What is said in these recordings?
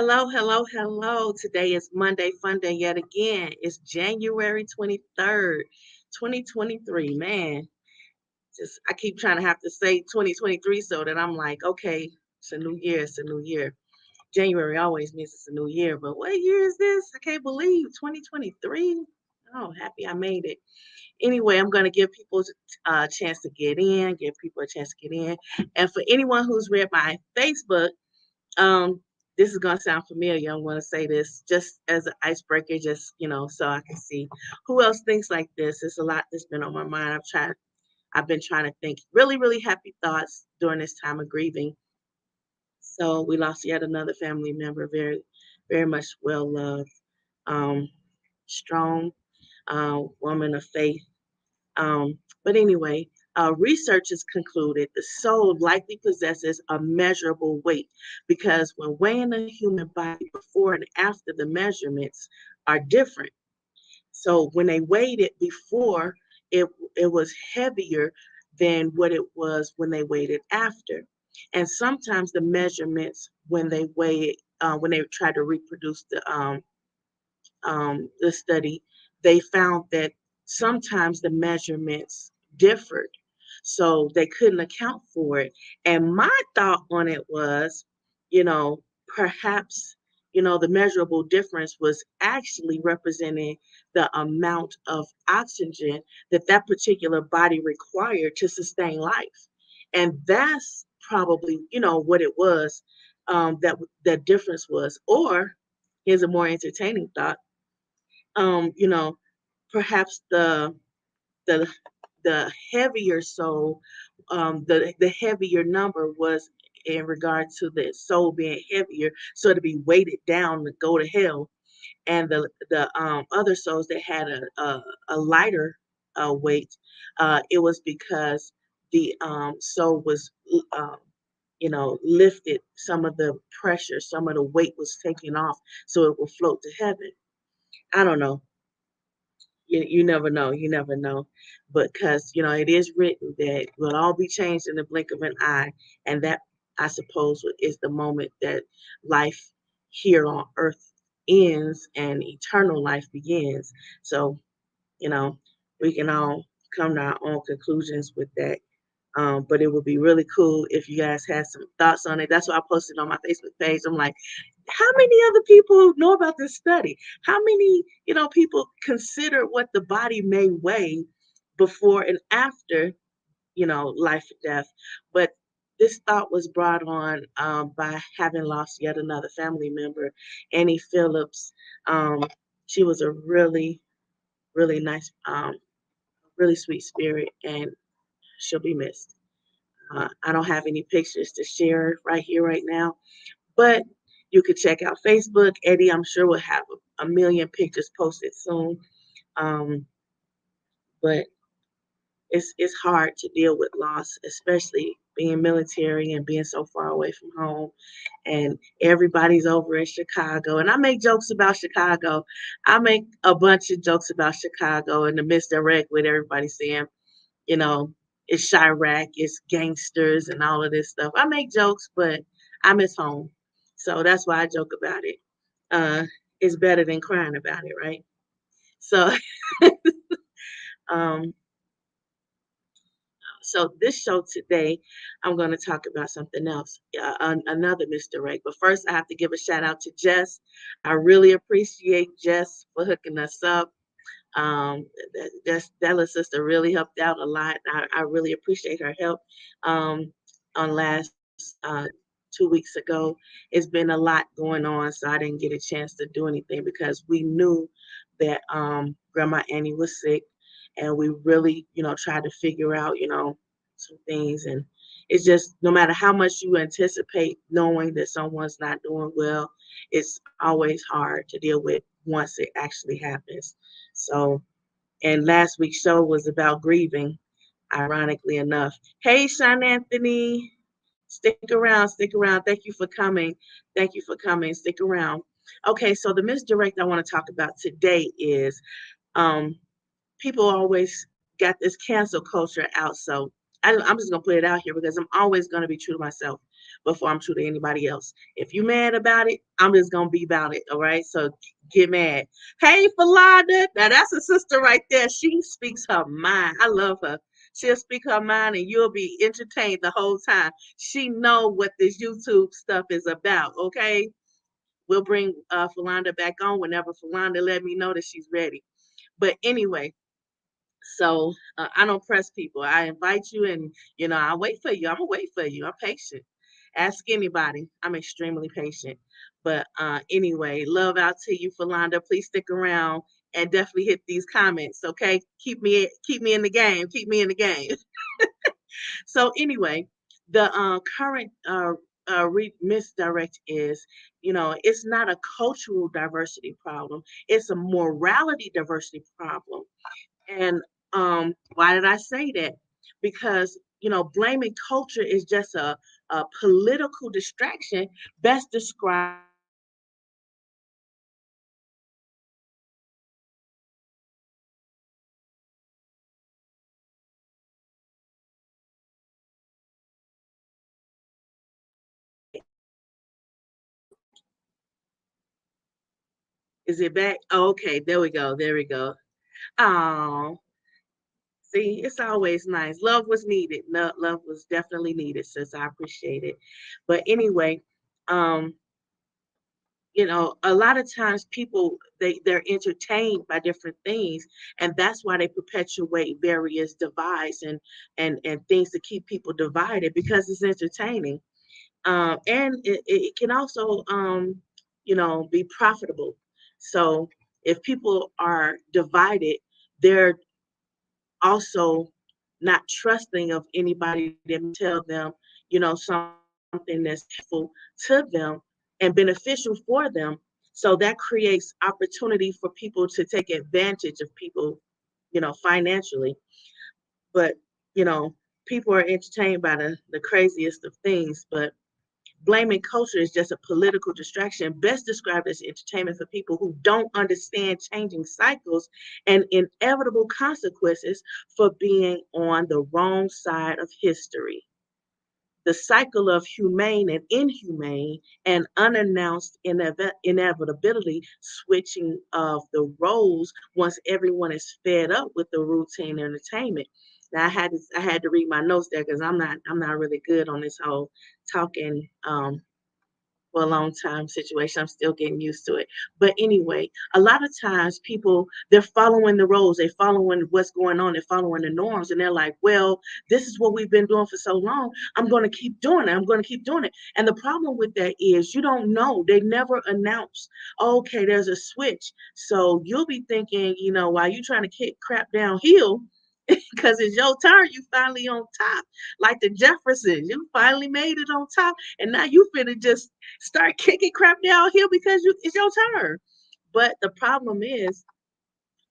Hello, hello, hello. Today is Monday Fun Day yet again. It's January 23rd, 2023. Man, just I keep trying to have to say 2023 so that I'm like, okay, it's a new year, it's a new year. January always means it's a new year, but what year is this? I can't believe 2023. Oh, happy I made it. Anyway, I'm going to give people a chance to get in, give people a chance to get in. And for anyone who's read my Facebook, um, this is gonna sound familiar. I'm gonna say this just as an icebreaker, just so I can see who else thinks like this. It's a lot that's been on my mind. I've been trying to think really, really happy thoughts during this time of grieving. So we lost yet another family member, very, very much well loved, um, strong woman of faith. But anyway, researchers concluded the soul likely possesses a measurable weight because when weighing a human body before and after the measurements are different. So when they weighed it before, it it was heavier than what it was when they weighed it after. And sometimes the measurements when they weigh it, when they try to reproduce the study, they found that sometimes the measurements differed. So they couldn't account for it. And my thought on it was, you know, perhaps, the measurable difference was actually representing the amount of oxygen that that particular body required to sustain life. And that's probably, what it was, that difference was. Or here's a more entertaining thought, you know, perhaps the the heavier soul, the heavier number was in regard to the soul being heavier, so to be weighted down to go to hell, and the other souls that had a lighter weight, it was because the soul was lifted, some of the pressure, some of the weight was taken off, so it will float to heaven. I don't know. You never know. You never know. But because, it is written that we'll all be changed in the blink of an eye. And that, I suppose, is the moment that life here on earth ends and eternal life begins. So, you know, we can all come to our own conclusions with that. But it would be really cool if you guys had some thoughts on it. That's why I posted on my Facebook page. I'm like, how many other people know about this study? How many, people consider what the body may weigh before and after, life and death? But this thought was brought on by having lost yet another family member, Annie Phillips. Um, she was a really, really nice, really sweet spirit, and she'll be missed. I don't have any pictures to share right here, right now, but you could check out Facebook. Eddie, I'm sure, will have a million pictures posted soon. Um, but it's hard to deal with loss, especially being military and being so far away from home. And everybody's over in Chicago. And I make jokes about Chicago. I make a bunch of jokes about Chicago and the misdirect with everybody saying, you know, it's Chirac, it's gangsters and all of this stuff. I make jokes, but I miss home. So that's why I joke about it. Uh, it's better than crying about it, right? So, um, so this show today, I'm going to talk about something else, another misdirect. But first, I have to give a shout out to Jess. I really appreciate Jess for hooking us up. That sister really helped out a lot. I really appreciate her help. On last 2 weeks ago, it's been a lot going on, so I didn't get a chance to do anything because we knew that Grandma Annie was sick, and we really, tried to figure out, some things. And it's just no matter how much you anticipate knowing that someone's not doing well, it's always hard to deal with once it actually happens. So, and last week's show was about grieving, ironically enough. Hey, Sean Anthony, stick around, stick around. Thank you for coming. Thank you for coming. Stick around. Okay, so the misdirect I want to talk about today is um, people always got this cancel culture out. So I'm just going to put it out here because I'm always going to be true to myself. before I'm true to anybody else. If you mad about it, I'm just gonna be about it. All right. So get mad. Hey, Falada. Now that's a sister right there. She speaks her mind. I love her. She'll speak her mind and you'll be entertained the whole time. She know what this YouTube stuff is about. Okay. We'll bring Falanda back on whenever Falanda let me know that she's ready. But anyway, so I don't press people. I invite you, and I'll wait for you. I'm gonna wait for you. I'm patient. Ask anybody. I'm extremely patient. But anyway, love out to you, Falanda. Please stick around and definitely hit these comments. Okay, keep me in the game. Keep me in the game. So anyway, the current misdirect is, it's not a cultural diversity problem. It's a morality diversity problem. And why did I say that? Because blaming culture is just a political distraction best described. Is it back? Oh, okay, there we go. There we go. Oh, see, it's always nice. Love was needed. No, love was definitely needed, sis. I appreciate it. But anyway, um, a lot of times people they're entertained by different things, and that's why they perpetuate various divides and things to keep people divided because it's entertaining. And it can also be profitable. So if people are divided, they're also not trusting of anybody that tell them, something that's helpful to them and beneficial for them. So that creates opportunity for people to take advantage of people, financially. But, you know, people are entertained by the craziest of things, but blaming culture is just a political distraction, best described as entertainment for people who don't understand changing cycles and inevitable consequences for being on the wrong side of history. The cycle of humane and inhumane and unannounced inevitability switching of the roles once everyone is fed up with the routine entertainment. Now I had to read my notes there because I'm not really good on this whole talking for a long time situation. I'm still getting used to it. But anyway, a lot of times people they're following the roles, they're following what's going on, they're following the norms, and they're like, well, this is what we've been doing for so long. I'm going to keep doing it. I'm going to keep doing it. And the problem with that is you don't know. They never announce, okay, there's a switch. So you'll be thinking, while you're trying to kick crap downhill, because it's your turn, you finally on top. Like the Jeffersons, you finally made it on top, and now you finna just start kicking crap downhill because it's your turn. But the problem is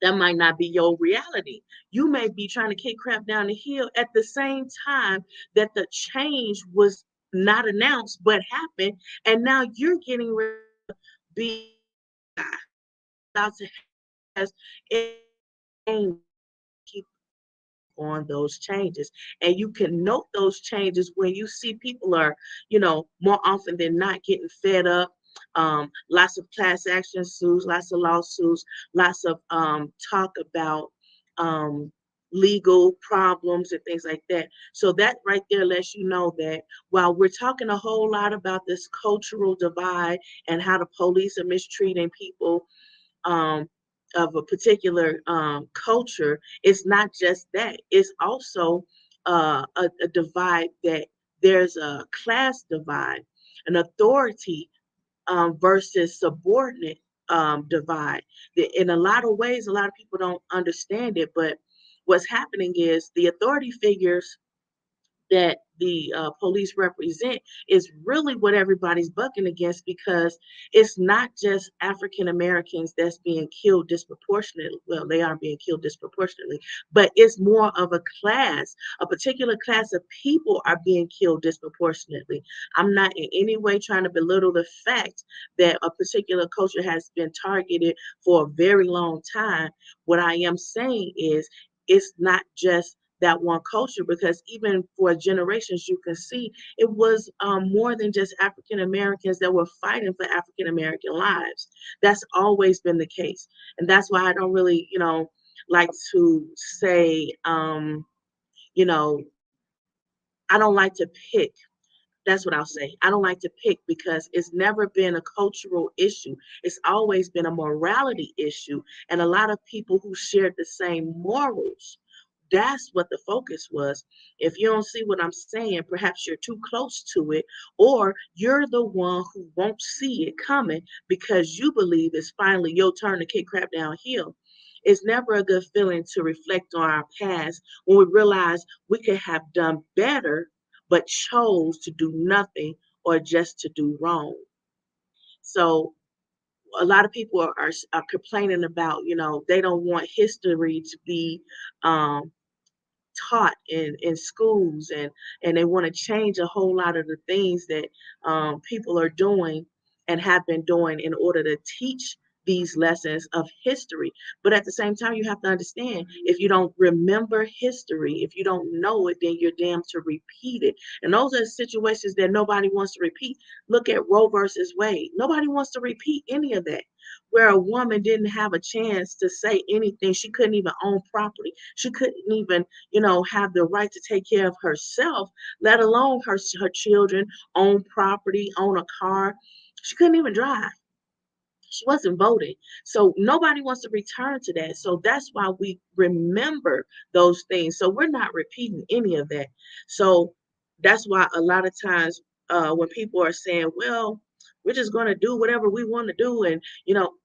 that might not be your reality. You may be trying to kick crap down the hill at the same time that the change was not announced but happened, and now you're getting ready to be about to have it on those changes. And you can note those changes when you see people are, more often than not getting fed up. Lots of class action suits, lots of lawsuits, lots of talk about legal problems and things like that. So that right there lets you know that while we're talking a whole lot about this cultural divide and how the police are mistreating people, um, of a particular culture, it's not just that. It's also a divide that there's a class divide, an authority versus subordinate divide. In a lot of ways, a lot of people don't understand it, but what's happening is the authority figures that the police represent is really what everybody's bucking against because it's not just African Americans that's being killed disproportionately. Well, they are being killed disproportionately, but it's more of a class, a particular class of people are being killed disproportionately. I'm not in any way trying to belittle the fact that a particular culture has been targeted for a very long time. What I am saying is it's not just that one culture, because even for generations, you can see it was more than just African Americans that were fighting for African American lives. That's always been the case. And that's why I don't really, like to say, you know, I don't like to pick. That's what I'll say. I don't like to pick because it's never been a cultural issue. It's always been a morality issue. And a lot of people who shared the same morals, that's what the focus was. If you don't see what I'm saying, perhaps you're too close to it, or you're the one who won't see it coming because you believe it's finally your turn to kick crap downhill. It's never a good feeling to reflect on our past when we realize we could have done better but chose to do nothing or just to do wrong. So a lot of people are complaining about, they don't want history to be um, taught in schools, and they want to change a whole lot of the things that people are doing and have been doing in order to teach these lessons of history. But at the same time, you have to understand, if you don't remember history, if you don't know it, then you're damned to repeat it. And those are situations that nobody wants to repeat. Look at Roe versus Wade. Nobody wants to repeat any of that, where a woman didn't have a chance to say anything. She couldn't even own property. She couldn't even, have the right to take care of herself, let alone her children, own property, own a car. She couldn't even drive. She wasn't voting. So nobody wants to return to that. So that's why we remember those things. So we're not repeating any of that. So that's why a lot of times when people are saying, well, we're just going to do whatever we want to do. And,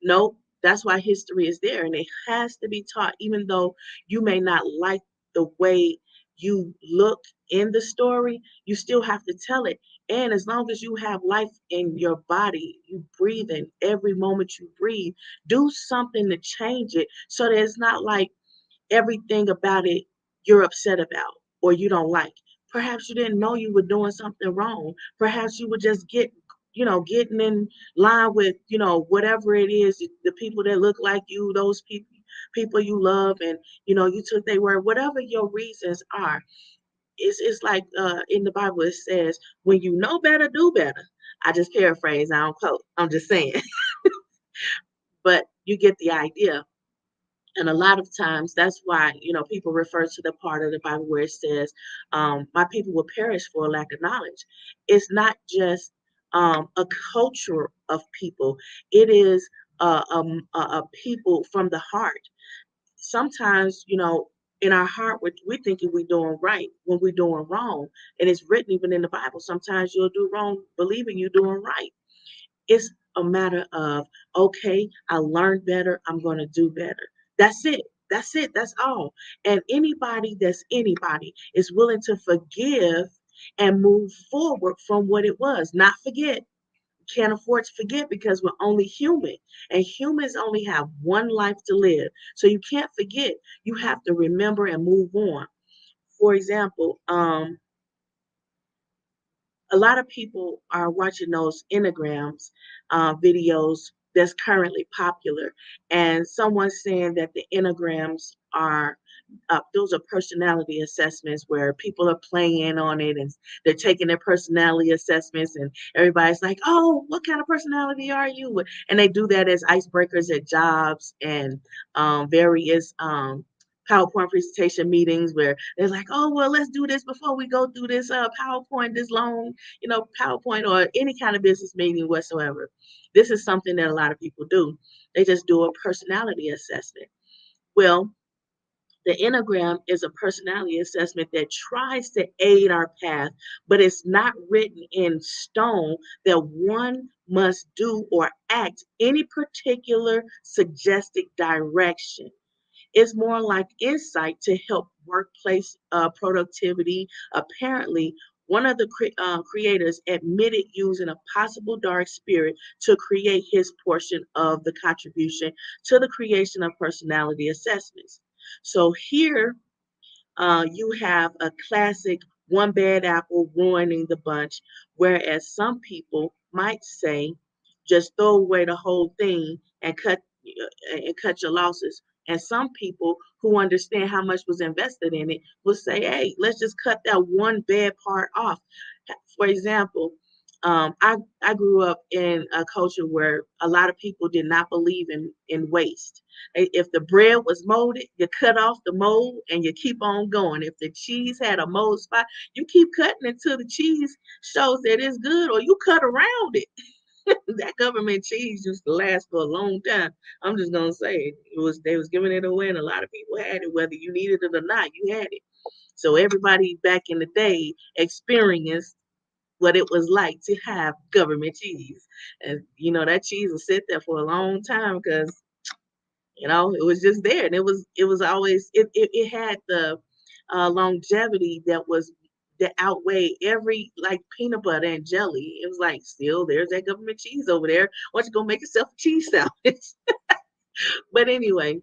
no, that's why history is there. And it has to be taught, even though you may not like the way you look in the story, you still have to tell it. And as long as you have life in your body, you breathe in every moment you breathe, do something to change it so that it's not like everything about it you're upset about or you don't like. Perhaps you didn't know you were doing something wrong. Perhaps you would just getting in line with, whatever it is, the people that look like you, those people you love, and you took their word, whatever your reasons are. It's like in the Bible it says, when you know better, do better. I just paraphrase, I don't quote. I'm just saying. But you get the idea. And a lot of times that's why, people refer to the part of the Bible where it says, my people will perish for a lack of knowledge. It's not just a culture of people. It is a people from the heart. Sometimes, in our heart, we're thinking we're doing right when we're doing wrong. And it's written even in the Bible. Sometimes you'll do wrong believing you're doing right. It's a matter of, okay, I learned better. I'm going to do better. That's it. That's it. That's all. And anybody that's anybody is willing to forgive and move forward from what it was, not forget. Can't afford to forget because we're only human, and humans only have one life to live. So you can't forget. You have to remember and move on. For example, a lot of people are watching those Enneagrams videos that's currently popular, and someone's saying that the Enneagrams are those are personality assessments where people are playing on it and they're taking their personality assessments, and everybody's like, oh, what kind of personality are you? And they do that as icebreakers at jobs and various PowerPoint presentation meetings where they're like, oh, well, let's do this before we go through this PowerPoint, this long, PowerPoint, or any kind of business meeting whatsoever. This is something that a lot of people do. They just do a personality assessment. Well, the Enneagram is a personality assessment that tries to aid our path, but it's not written in stone that one must do or act any particular suggested direction. It's more like insight to help workplace productivity. Apparently, one of the creators admitted using a possible dark spirit to create his portion of the contribution to the creation of personality assessments. So here you have a classic one bad apple ruining the bunch, whereas some people might say, just throw away the whole thing and cut your losses. And some people who understand how much was invested in it will say, hey, let's just cut that one bad part off. For example, I grew up in a culture where a lot of people did not believe in waste. If the bread was molded, you cut off the mold and you keep on going. If the cheese had a mold spot, you keep cutting until the cheese shows that it's good, or you cut around it. That government cheese used to last for a long time. I'm just gonna say it was they was giving it away, and a lot of people had it, whether you needed it or not. You had it. So everybody back in the day experienced what it was like to have government cheese, and that cheese will sit there for a long time because it was just there, and it was always it had the longevity that outweighed every like peanut butter and jelly. It was like, still there's that government cheese over there. Why don't you go make yourself a cheese sandwich? But anyway,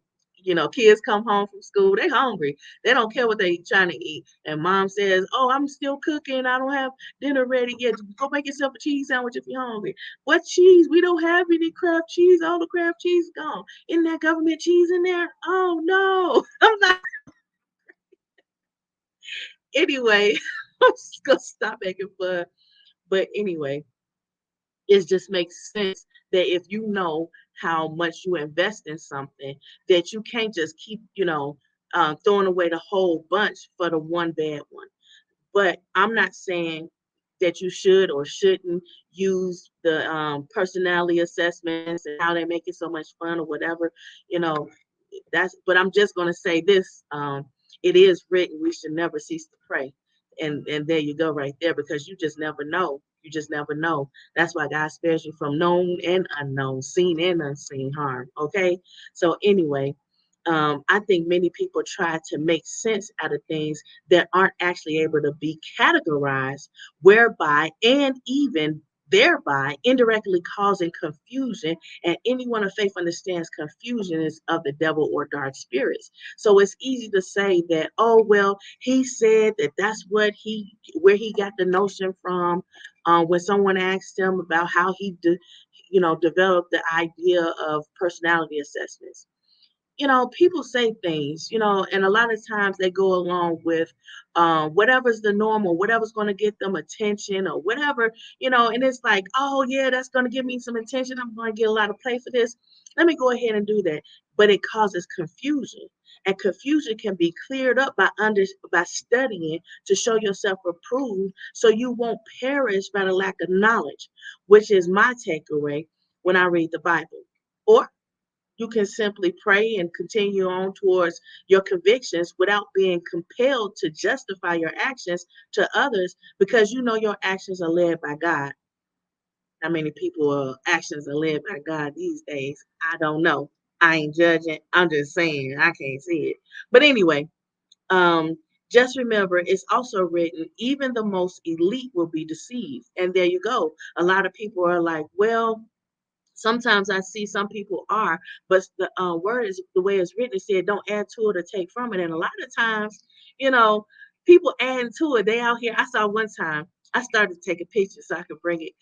kids come home from school, they hungry. They don't care what they trying to eat. And mom says, oh, I'm still cooking. I don't have dinner ready yet. Go make yourself a cheese sandwich if you're hungry. What cheese? We don't have any Kraft cheese. All the Kraft cheese is gone. Isn't that government cheese in there? Oh no. I'm not. Anyway, I'm just gonna stop making fun. But anyway, it just makes sense that if you know how much you invest in something, that you can't just keep, throwing away the whole bunch for the one bad one. But I'm not saying that you should or shouldn't use the personality assessments and how they make it so much fun or whatever. You know, but I'm just going to say this. It is written, we should never cease to pray. And there you go right there, because you just never know. You just never know. That's why God spares you from known and unknown, seen and unseen harm. Okay. So anyway, I think many people try to make sense out of things that aren't actually able to be categorized, whereby and even thereby indirectly causing confusion. And anyone of faith understands confusion is of the devil or dark spirits. So it's easy to say that, oh, well, he said that that's where he got the notion from. When someone asked him about how he developed the idea of personality assessments. People say things, and a lot of times they go along with whatever's the normal, whatever's going to get them attention or whatever, and it's like, oh, yeah, that's going to give me some attention. I'm going to get a lot of play for this. Let me go ahead and do that. But it causes confusion. And confusion can be cleared up by studying to show yourself approved so you won't perish by the lack of knowledge, which is my takeaway when I read the Bible. Or you can simply pray and continue on towards your convictions without being compelled to justify your actions to others because you know your actions are led by God. How many people actions are led by God these days? I don't know. I ain't judging. I'm just saying I can't see it. But anyway, um, just remember it's also written, even the most elite will be deceived. And there you go. A lot of people are like, well, sometimes I see some people are, but the word is the way it's written. It said, "Don't add to it or take from it." And a lot of times, you know, people add to it. They out here. I saw one time. I started to take a picture so I could bring it.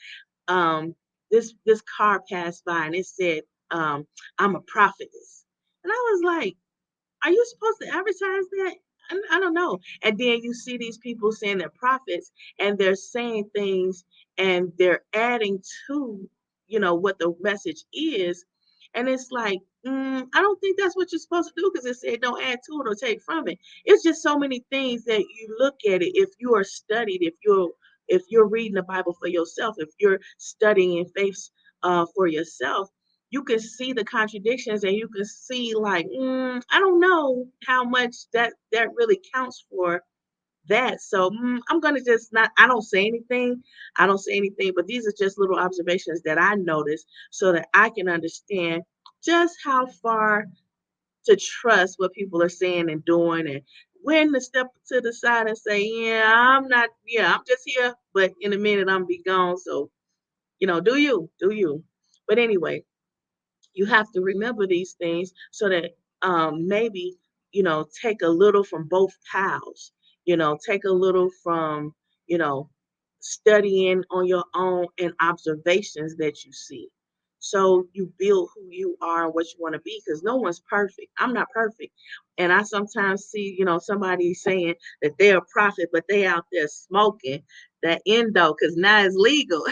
Um, this car passed by and it said, "I'm a prophetess," and I was like, are you supposed to advertise that? I don't know. And then you see these people saying they're prophets and they're saying things and they're adding to, what the message is. And it's like, I don't think that's what you're supposed to do because it said don't add to it or take from it. It's just so many things that you look at it. If you are studied, if you're reading the Bible for yourself, if you're studying in faith for yourself, you can see the contradictions and you can see like, I don't know how much that really counts for that. So I'm gonna just not. I don't say anything, but these are just little observations that I noticed so that I can understand just how far to trust what people are saying and doing, and when to step to the side and say, I'm just here, but in a minute I'm be gone. So do you. But anyway, you have to remember these things so that maybe take a little from both piles, take a little from you know studying on your own and observations that you see. So you build who you are and what you want to be, because no one's perfect. I'm not perfect. And I sometimes see, somebody saying that they're a prophet, but they out there smoking that endo because now it's legal.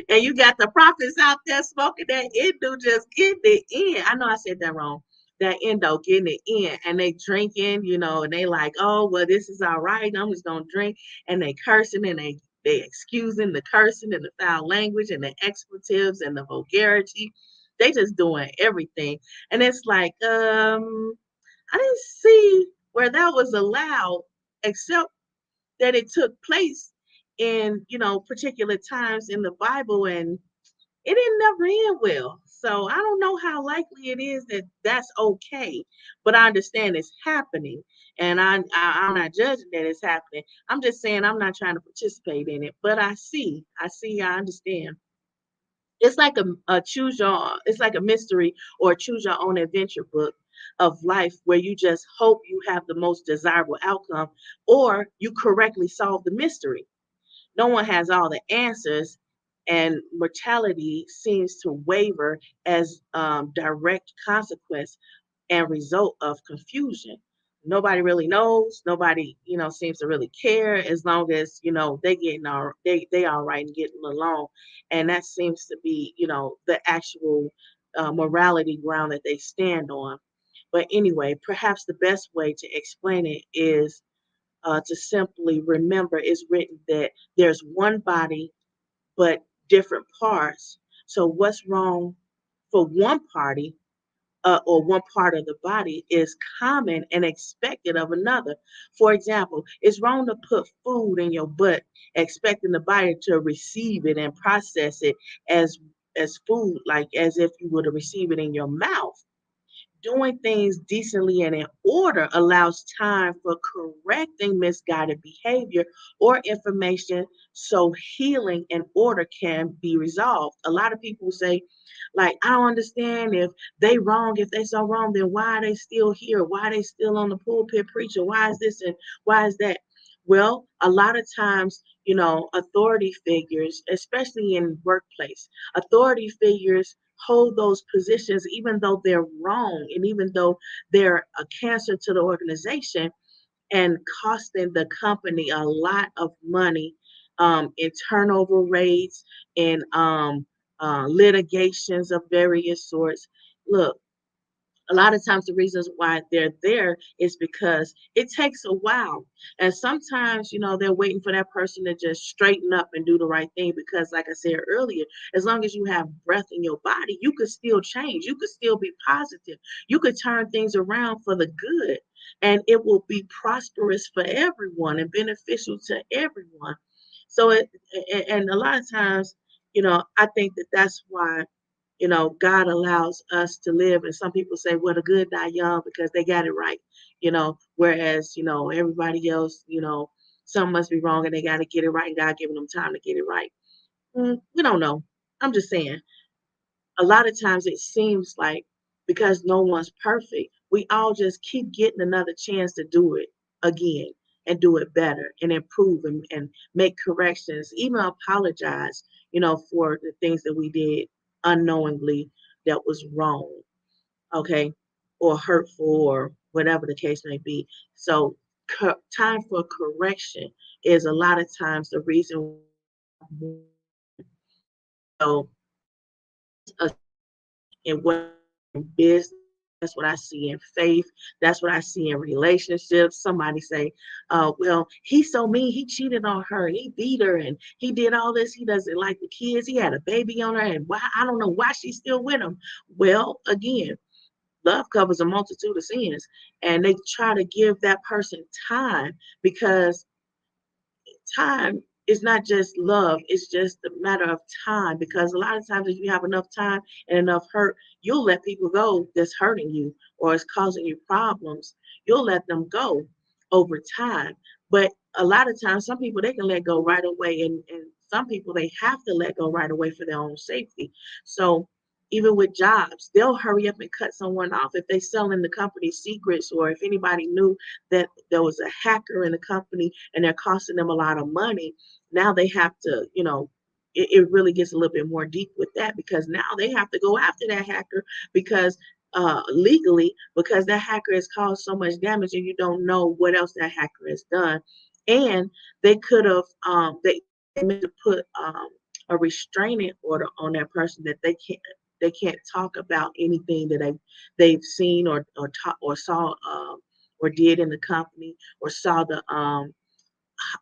And you got the prophets out there smoking that endo, just getting it in. I know I said that wrong. That endo, getting it in, and they drinking, and they like, oh well, this is all right. I'm just gonna drink, and they cursing, and they excusing the cursing and the foul language and the expletives and the vulgarity. They just doing everything, and it's like, I didn't see where that was allowed, except that it took place in particular times in the Bible, and it didn't never end well. So I don't know how likely it is that that's okay, but I understand it's happening, and I'm not judging that it's happening. I'm just saying I'm not trying to participate in it, but I understand. It's like it's like a mystery or choose your own adventure book of life, where you just hope you have the most desirable outcome, or you correctly solve the mystery. No one has all the answers, and mortality seems to waver as direct consequence and result of confusion. Nobody really knows. Nobody, seems to really care, as long as they all right and getting along, and that seems to be the actual morality ground that they stand on. But anyway, perhaps the best way to explain it is to simply remember, it's written that there's one body but different parts. So what's wrong for one party, or one part of the body, is common and expected of another. For example, it's wrong to put food in your butt expecting the body to receive it and process it as food, like as if you were to receive it in your mouth. Doing things decently and in order allows time for correcting misguided behavior or information, so healing and order can be resolved. A lot of people say, like, I don't understand, if they wrong, if they so wrong, then why are they still here? Why are they still on the pulpit preaching? Why is this and why is that? Well, a lot of times, authority figures, especially in workplace, authority figures hold those positions even though they're wrong, and even though they're a cancer to the organization and costing the company a lot of money, in turnover rates and litigations of various sorts. Look, a lot of times the reasons why they're there is because it takes a while, and sometimes they're waiting for that person to just straighten up and do the right thing, because like I said earlier, as long as you have breath in your body, you could still change, you could still be positive, you could turn things around for the good, and it will be prosperous for everyone and beneficial to everyone. So and a lot of times, I think that that's why God allows us to live. And some people say, well, the good die young because they got it right, whereas, everybody else, something must be wrong and they got to get it right, and God giving them time to get it right. We don't know. I'm just saying, a lot of times it seems like, because no one's perfect, we all just keep getting another chance to do it again and do it better and improve, and make corrections, even apologize, for the things that we did unknowingly that was wrong, okay, or hurtful, or whatever the case may be. So time for correction is a lot of times the reason. So a in what in business. That's what I see in faith. That's what I see in relationships. Somebody say, well, he's so mean. He cheated on her. He beat her and he did all this. He doesn't like the kids. He had a baby on her. And why, I don't know why she's still with him. Well, again, love covers a multitude of sins. And they try to give that person time, because time is not just love, it's just a matter of time, because a lot of times if you have enough time and enough hurt, you'll let people go that's hurting you or is causing you problems. You'll let them go over time. But a lot of times, some people, they can let go right away, and some people, they have to let go right away for their own safety. So even with jobs, they'll hurry up and cut someone off if they selling the company secrets, or if anybody knew that there was a hacker in the company and they're costing them a lot of money. Now they have to, it really gets a little bit more deep with that, because now they have to go after that hacker, because legally, because that hacker has caused so much damage and you don't know what else that hacker has done. And they could have they meant to put a restraining order on that person, that they can't talk about anything that they've seen or saw or did in the company, or saw the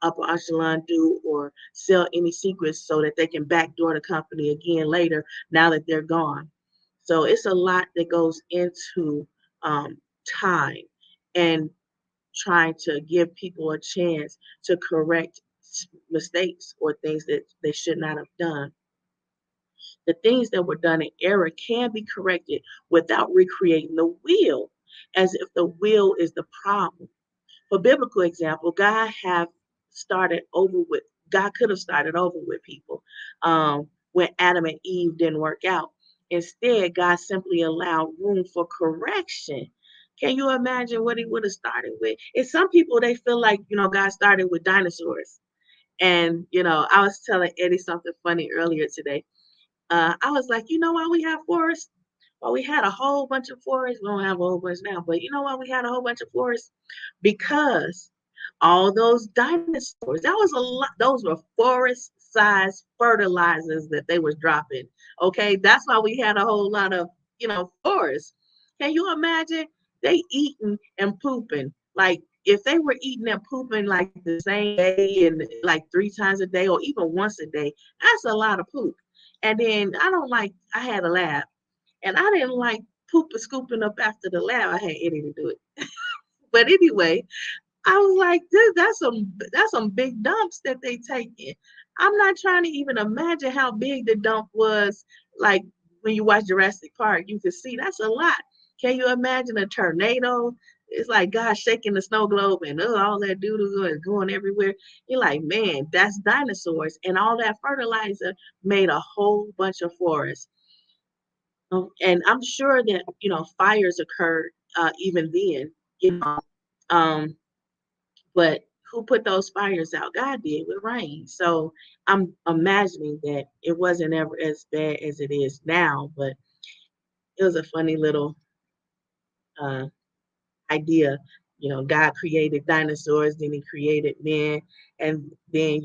upper echelon do, or sell any secrets, so that they can backdoor the company again later, now that they're gone. So it's a lot that goes into um, time, and trying to give people a chance to correct mistakes or things that they should not have done. The things that were done in error can be corrected without recreating the wheel, as if the wheel is the problem. For biblical example, God could have started over with people when Adam and Eve didn't work out. Instead, God simply allowed room for correction. Can you imagine what he would have started with? And some people, they feel like, God started with dinosaurs. And, I was telling Eddie something funny earlier today. I was like, why we have forests? Well, we had a whole bunch of forests. We don't have a whole bunch now, but you know why we had a whole bunch of forests? Because all those dinosaurs, that was a lot. Those were forest-sized fertilizers that they was dropping. Okay, that's why we had a whole lot of, forests. Can you imagine they eating and pooping? Like, if they were eating and pooping like the same day, and like 3 times a day, or even once a day, that's a lot of poop. And then I had a lab, and I didn't like pooping, scooping up after the lab. I had Eddie to do it. But anyway, I was like, that's some big dumps that they taking. I'm not trying to even imagine how big the dump was. Like, when you watch Jurassic Park, you can see that's a lot. Can you imagine a tornado? It's like God shaking the snow globe, and all that doo-doo is going everywhere. You're like, man, that's dinosaurs. And all that fertilizer made a whole bunch of forests. And I'm sure that, fires occurred even then, you know. Um, but who put those fires out? God did, with rain. So I'm imagining that it wasn't ever as bad as it is now, but it was a funny little uh, idea. God created dinosaurs, then he created men. And then,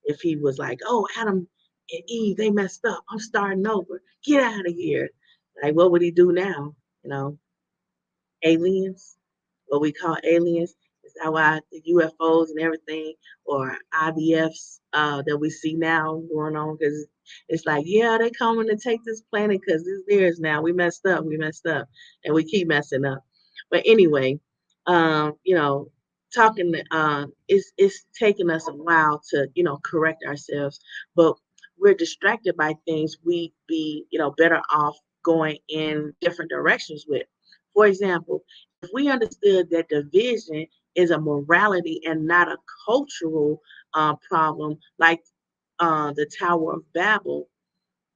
if he was like, oh, Adam and Eve, they messed up, I'm starting over, get out of here. Like, what would he do now? Aliens, what we call aliens. Is that why the UFOs and everything, or IVFs that we see now going on? Because it's like, yeah, they coming to take this planet because it's theirs now. We messed up, and we keep messing up. But anyway, um, you know, talking, it's taking us a while to, correct ourselves, but we're distracted by things we be, better off going in different directions with. For example, if we understood that division is a morality and not a cultural problem, like the Tower of Babel,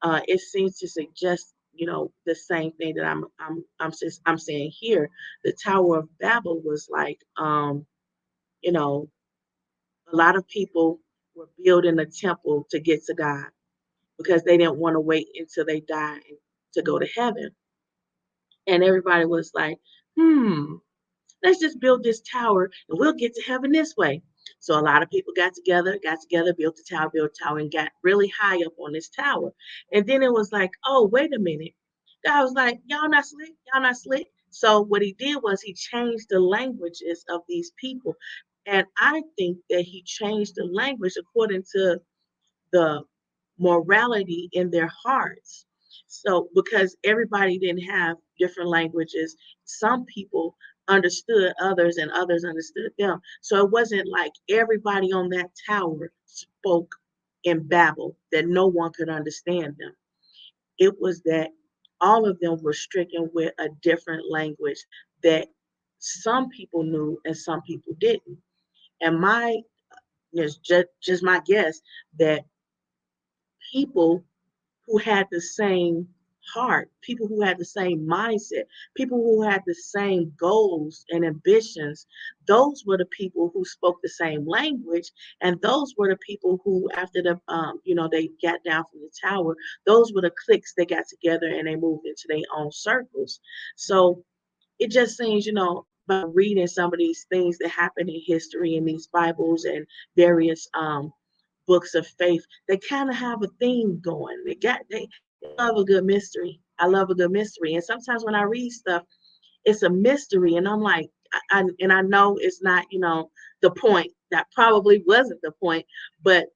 it seems to suggest, the same thing that I'm saying here. The Tower of Babel was like, you know, a lot of people were building a temple to get to God, because they didn't want to wait until they died to go to heaven. And everybody was like, hmm, let's just build this tower and we'll get to heaven this way. So a lot of people got together, built built a tower, and got really high up on this tower. And then it was like, oh, wait a minute. God was like, y'all not slick, y'all not slick. So what he did was he changed the languages of these people. And I think that he changed the language according to the morality in their hearts. So, because everybody didn't have different languages, some people understood others and others understood them. So, it wasn't like everybody on that tower spoke in Babel that no one could understand them. It was that all of them were stricken with a different language that some people knew and some people didn't. And it's just my guess that people who had the same heart, people who had the same mindset, people who had the same goals and ambitions. Those were the people who spoke the same language, and those were the people who, after they got down from the tower, those were the cliques that got together and they moved into their own circles. So it just seems, by reading some of these things that happen in history in these Bibles and various books of faith, they kind of have a theme going. They love a good mystery. I love a good mystery. And sometimes when I read stuff, it's a mystery, and I'm like, I know it's not, the point. That probably wasn't the point, but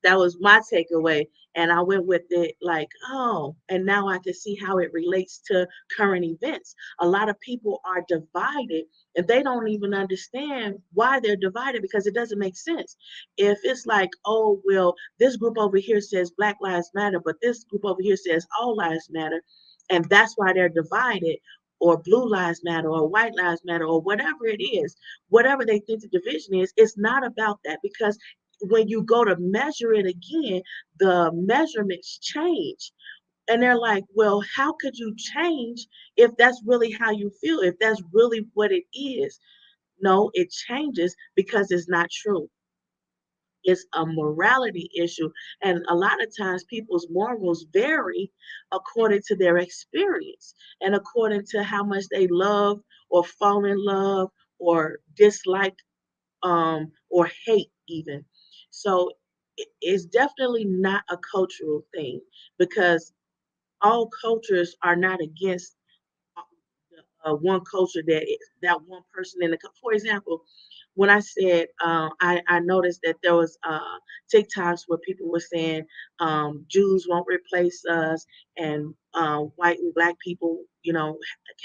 that was my takeaway. And I went with it like, oh, and now I can see how it relates to current events. A lot of people are divided and they don't even understand why they're divided because it doesn't make sense. If it's like, oh, well, this group over here says Black Lives Matter, but this group over here says all lives matter, and that's why they're divided, or blue lives matter, or white lives matter, or whatever it is, whatever they think the division is, it's not about that, because when you go to measure it again, the measurements change. And they're like, well, how could you change if that's really how you feel, if that's really what it is? No, it changes because it's not true. It's a morality issue. And a lot of times people's morals vary according to their experience and according to how much they love or fall in love or dislike or hate even. So it's definitely not a cultural thing, because all cultures are not against one culture, that one person in the. For example, when I said I noticed that there was TikToks where people were saying Jews won't replace us, and white and black people,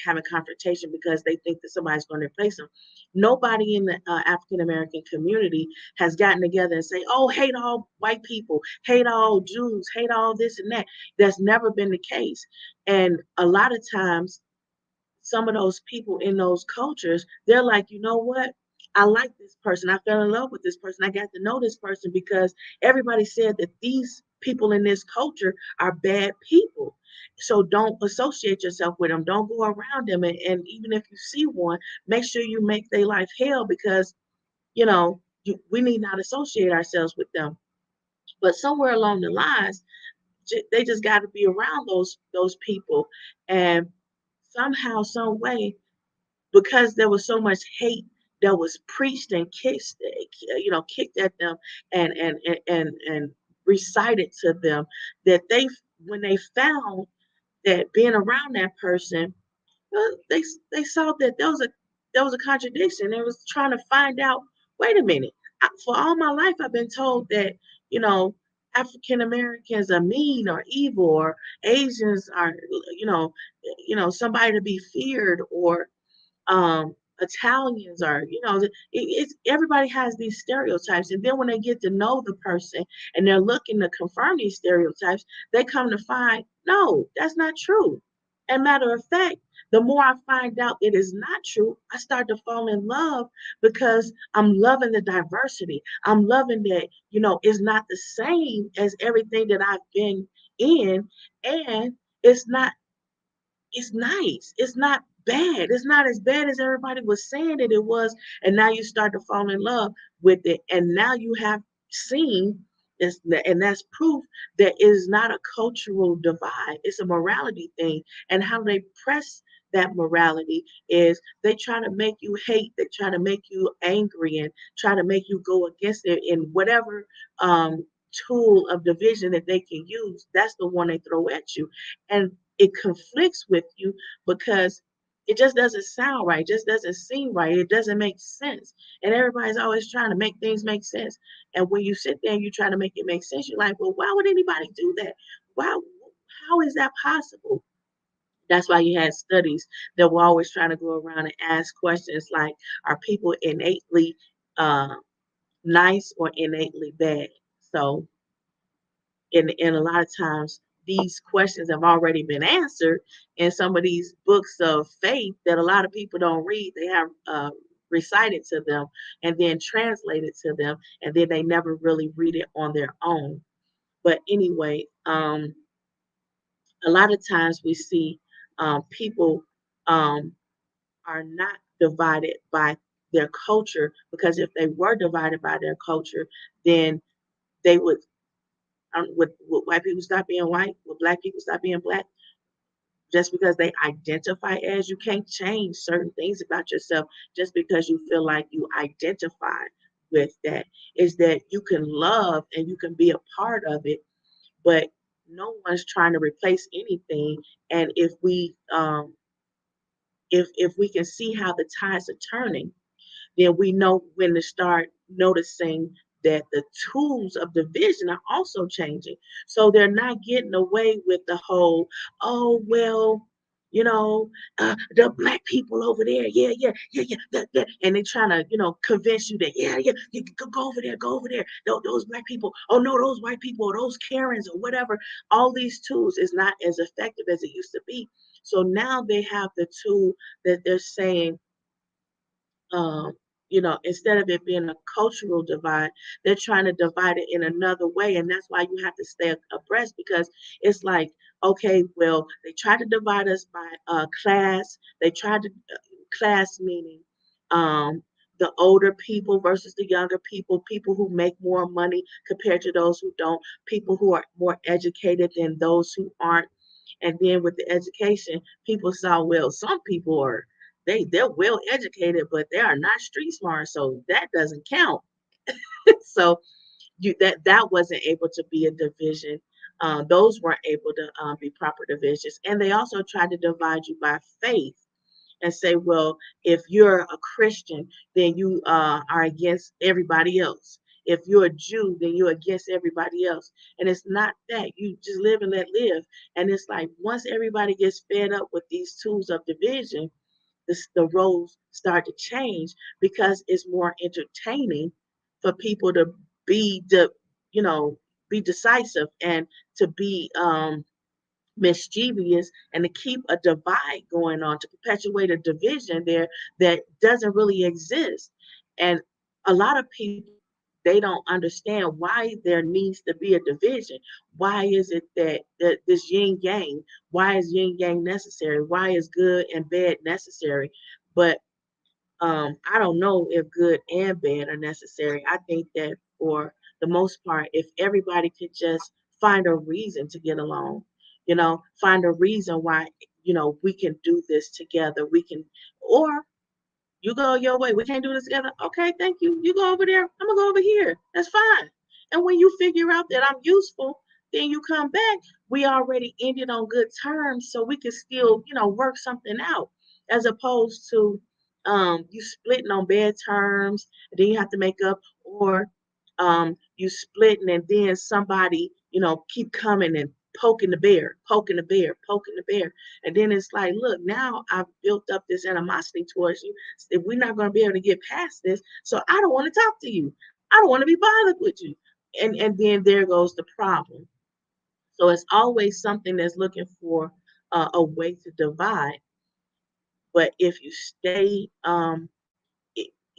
having confrontation because they think that somebody's going to replace them. Nobody in the African American community has gotten together and say, "Oh, hate all white people, hate all Jews, hate all this and that." That's never been the case, and a lot of times some of those people in those cultures, they're like, you know what? I like this person. I fell in love with this person. I got to know this person because everybody said that these people in this culture are bad people. So don't associate yourself with them. Don't go around them. And even if you see one, make sure you make their life hell, because, we need not associate ourselves with them. But somewhere along the lines, they just got to be around those people. And somehow, some way, because there was so much hate that was preached and kicked at them, and recited to them, that when they found that being around that person, they saw that there was a contradiction. They was trying to find out, wait a minute, for all my life I've been told that, you know African Americans are mean or evil, or Asians are, you know somebody to be feared, or Italians are, it's everybody has these stereotypes. And then when they get to know the person and they're looking to confirm these stereotypes, they come to find, no, that's not true. And matter of fact, the more I find out it is not true, I start to fall in love, because I'm loving the diversity. I'm loving that, it's not the same as everything that I've been in. And it's not it's nice. It's not bad. It's not as bad as everybody was saying that it was. And now you start to fall in love with it. And now you have seen this, and that's proof that it is not a cultural divide. It's a morality thing. And how they press that morality is they try to make you hate, they try to make you angry, and try to make you go against it in whatever tool of division that they can use. That's the one they throw at you. And it conflicts with you because it just doesn't sound right, just doesn't seem right, it doesn't make sense. And everybody's always trying to make things make sense. And when you sit there and you try to make it make sense, you're like, well, why would anybody do that? Why? How is that possible? That's why you had studies that were always trying to go around and ask questions like, are people innately uh, nice or innately bad? So and a lot of times these questions have already been answered in some of these books of faith that a lot of people don't read. They have recited to them and then translated to them, and then they never really read it on their own. But anyway, A lot of times we see people um, are not divided by their culture, because if they were divided by their culture, then they would white people stop being white? Would black people stop being black? Just because they identify as, you can't change certain things about yourself just because you feel like you identify with that. Is that you can love and you can be a part of it, but no one's trying to replace anything. And if we can see how the tides are turning, then we know when to start noticing that the tools of division are also changing. So they're not getting away with the whole, oh, well, you know, the black people over there, yeah, yeah, yeah, yeah, and they're trying to, convince you that, yeah, yeah, you go over there, go over there. Those black people, oh no, those white people, or those Karens, or whatever. All these tools is not as effective as it used to be. So now they have the tool that they're saying, um, instead of it being a cultural divide, they're trying to divide it in another way. And that's why you have to stay abreast, because it's like, okay, well, they tried to divide us by class. They tried to, class meaning um, the older people versus the younger people who make more money compared to those who don't, people who are more educated than those who aren't. And then with the education, people saw, well, some people are they're well educated, but they are not street smart, so that doesn't count. So that wasn't able to be a division. Those weren't able to be proper divisions. And they also tried to divide you by faith and say, well, if you're a Christian, then you are against everybody else. If you're a Jew, then you're against everybody else. And it's not that. You just live and let live. And it's like, once everybody gets fed up with these tools of division, the roles start to change, because it's more entertaining for people to be you know be decisive, and to be mischievous, and to keep a divide going on, to perpetuate a division there that doesn't really exist. And a lot of people, they don't understand why there needs to be a division. Why is it that this yin yang, why is yin yang necessary? Why is good and bad necessary? But I don't know if good and bad are necessary. I think that for the most part, if everybody could just find a reason to get along, find a reason why, we can do this together. We can, or you go your way. We can't do this together. Okay, thank you. You go over there. I'm gonna go over here. That's fine. And when you figure out that I'm useful, then you come back. We already ended on good terms, so we can still, work something out. As opposed to you splitting on bad terms, and then you have to make up, or you splitting and then somebody, keep coming and poking the bear, poking the bear, poking the bear. And then it's like, look, now I've built up this animosity towards you. If we're not going to be able to get past this, so I don't want to talk to you. I don't want to be bothered with you. And then there goes the problem. So it's always something that's looking for a way to divide. But if you stay,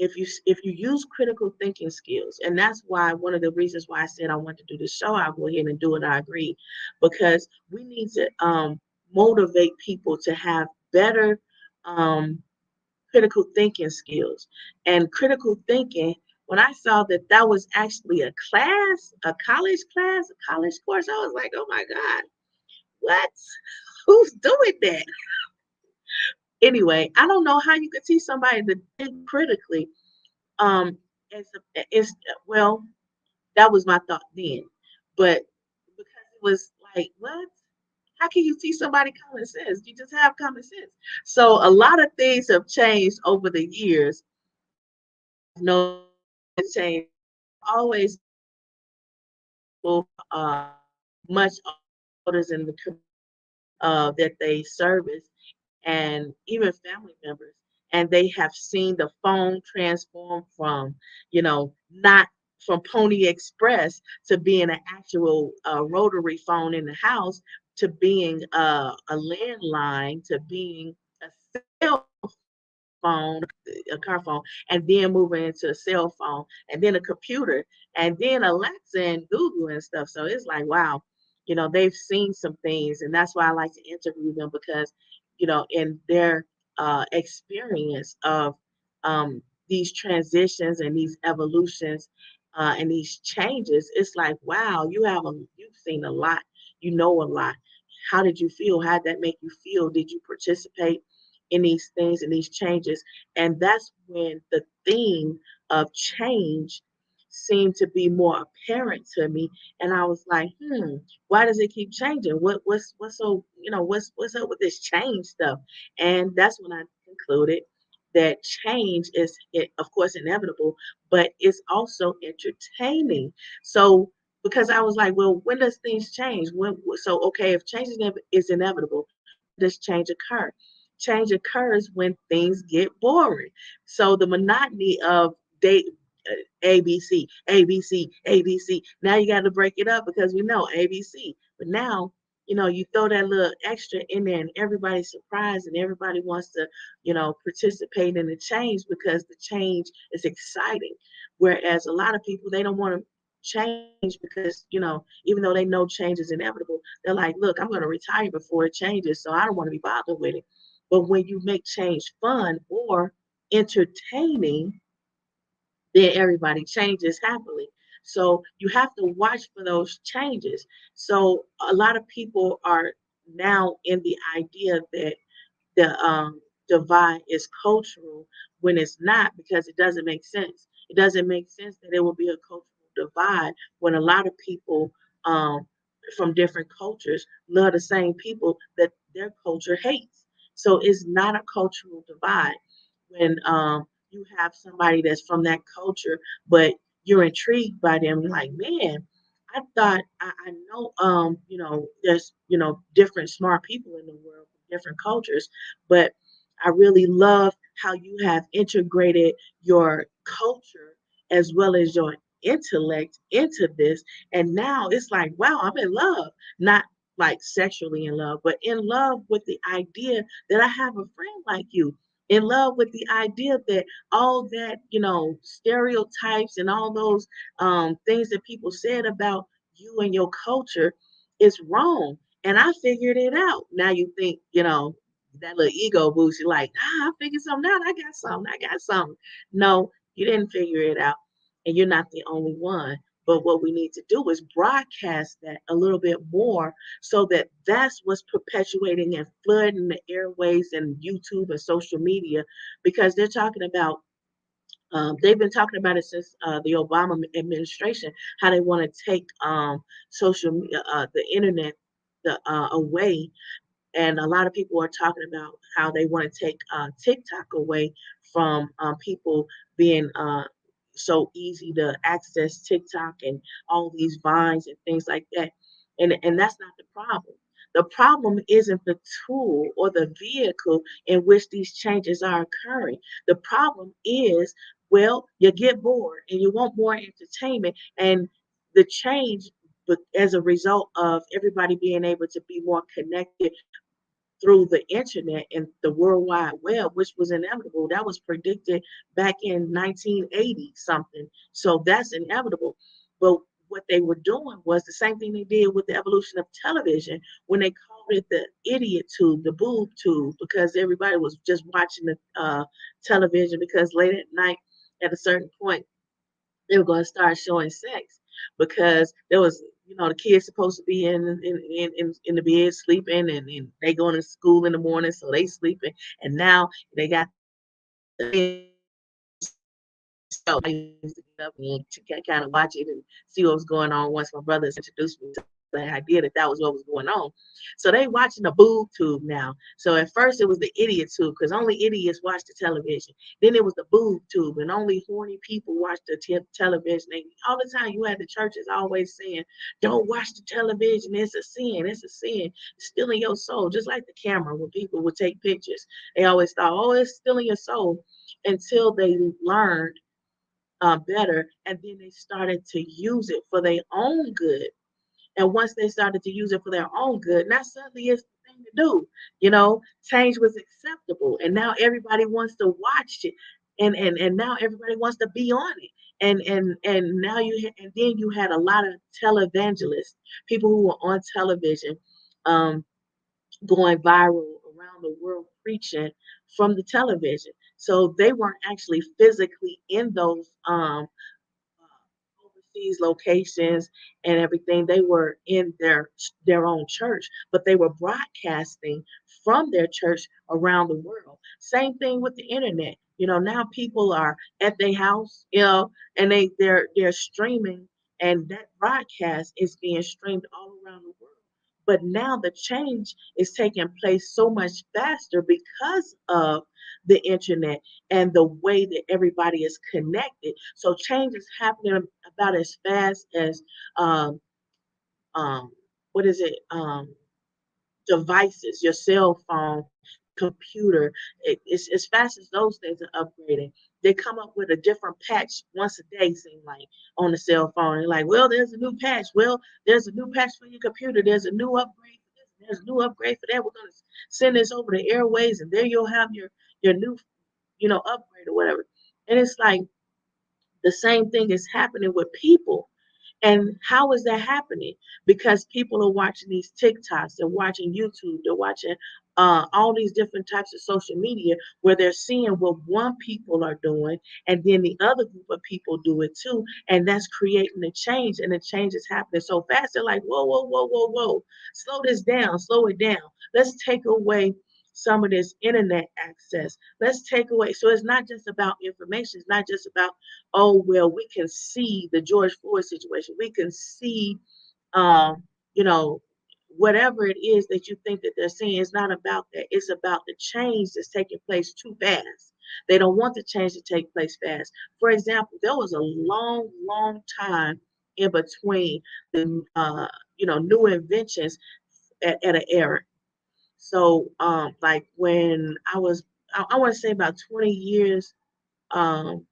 if you use critical thinking skills, and that's why one of the reasons why I said I want to do this show, I'll go ahead and do it. I agree, because we need to motivate people to have better um, critical thinking skills. And critical thinking, when I saw that that was actually a class, a college class, a college course, I was like, oh my God, what? Who's doing that? Anyway, I don't know how you could teach somebody to think critically. It's well, that was my thought then, but because it was like, what? How can you teach somebody common sense? You just have common sense. So a lot of things have changed over the years. No change. Always uh, much older in the that they service, and even family members, and they have seen the phone transform from, not from Pony Express to being an actual rotary phone in the house, to being a landline, to being a cell phone, a car phone, and then moving into a cell phone, and then a computer, and then Alexa and Google and stuff. So it's like, wow, they've seen some things, and that's why I like to interview them because, in their experience of um, these transitions and these evolutions and these changes, it's like, wow, you've seen a lot, you know a lot. How did you feel? How did that make you feel? Did you participate in these things and these changes? And that's when the theme of change seemed to be more apparent to me. And I was like, why does it keep changing? What's so, what's up with this change stuff? And that's when I concluded that change is, of course, inevitable, but it's also entertaining. So because I was like, well, when does things change? So okay, if change is inevitable, when does change occur? Change occurs when things get boring. So the monotony of day ABC, ABC, ABC. Now you got to break it up because we know ABC. But now, you throw that little extra in there and everybody's surprised and everybody wants to, participate in the change because the change is exciting. Whereas a lot of people, they don't want to change because, even though they know change is inevitable, they're like, look, I'm going to retire before it changes, so I don't want to be bothered with it. But when you make change fun or entertaining, then everybody changes happily. So you have to watch for those changes. So a lot of people are now in the idea that the divide is cultural when it's not, because it doesn't make sense. It doesn't make sense that it will be a cultural divide when a lot of people um, from different cultures love the same people that their culture hates. So it's not a cultural divide when you have somebody that's from that culture, but you're intrigued by them. You're like, man, I thought I know, there's, different smart people in the world from different cultures, but I really love how you have integrated your culture as well as your intellect into this. And now it's like, wow, I'm in love. Not like sexually in love, but in love with the idea that I have a friend like you. In love with the idea that all that, stereotypes and all those things that people said about you and your culture is wrong. And I figured it out. Now you think, that little ego boost, you're like, I figured something out. I got something. I got something. No, you didn't figure it out. And you're not the only one. But what we need to do is broadcast that a little bit more so that that's what's perpetuating and flooding the airways and YouTube and social media, because they're talking about they've been talking about it since the Obama administration, how they want to take the internet away, and a lot of people are talking about how they want to take TikTok away from people being so easy to access TikTok and all these vines and things like that. And that's not the problem. The problem isn't the tool or the vehicle in which these changes are occurring. The problem is, well, you get bored and you want more entertainment, and the change, but as a result of everybody being able to be more connected through the internet and the World Wide Web, which was inevitable. That was predicted back in 1980 something. So that's inevitable. But what they were doing was the same thing they did with the evolution of television when they called it the idiot tube, the boob tube, because everybody was just watching the television because late at night, at a certain point, they were going to start showing sex because there was, the kids supposed to be in the bed sleeping, and they going to school in the morning, so they sleeping, and now they got so I used to get up and to kind of watch it and see what was going on once my brothers introduced me to the idea that that was what was going on. So they watching the boob tube now. So at first it was the idiot tube because only idiots watch the television. Then it was the boob tube and only horny people watch the television. And all the time you had the churches always saying, don't watch the television. It's a sin. It's a sin. It's stealing your soul. Just like the camera when people would take pictures. They always thought, oh, it's stealing your soul, until they learned better, and then they started to use it for their own good. And once they started to use it for their own good, now suddenly it's the thing to do. Change was acceptable, and now everybody wants to watch it. and now everybody wants to be on it. And now and then you had a lot of televangelists, people who were on television, um, going viral around the world preaching from the television. So they weren't actually physically in those overseas locations and everything. They were in their own church, but they were broadcasting from their church around the world. Same thing with the internet. Now people are at their house, and they're streaming, and that broadcast is being streamed all around the world. But now the change is taking place so much faster because of the internet and the way that everybody is connected. So change is happening about as fast as um, um, what is it? Devices, your cell phone, your computer. It's as fast as those things are upgrading. They come up with a different patch once a day, seem like, on the cell phone. And like, well, there's a new patch. Well, there's a new patch for your computer. There's a new upgrade for this. There's a new upgrade for that. We're gonna send this over the airways, and there you'll have your new, upgrade or whatever. And it's like the same thing is happening with people. And how is that happening? Because people are watching these TikToks, they're watching YouTube, they're watching all these different types of social media where they're seeing what one people are doing, and then the other group of people do it too, and that's creating a change. And the change is happening so fast. They're like, whoa, whoa, whoa, whoa, whoa, slow this down, slow it down. Let's take away some of this internet access. Let's take away. So it's not just about information. It's not just about, oh, well, we can see the George Floyd situation. We can see, um, you know, whatever it is that you think that they're seeing. It's not about that. It's about the change that's taking place too fast. They don't want the change to take place fast. For example, there was a long, long time in between the, new inventions at an era. So, like when I want to say about 20 years, um,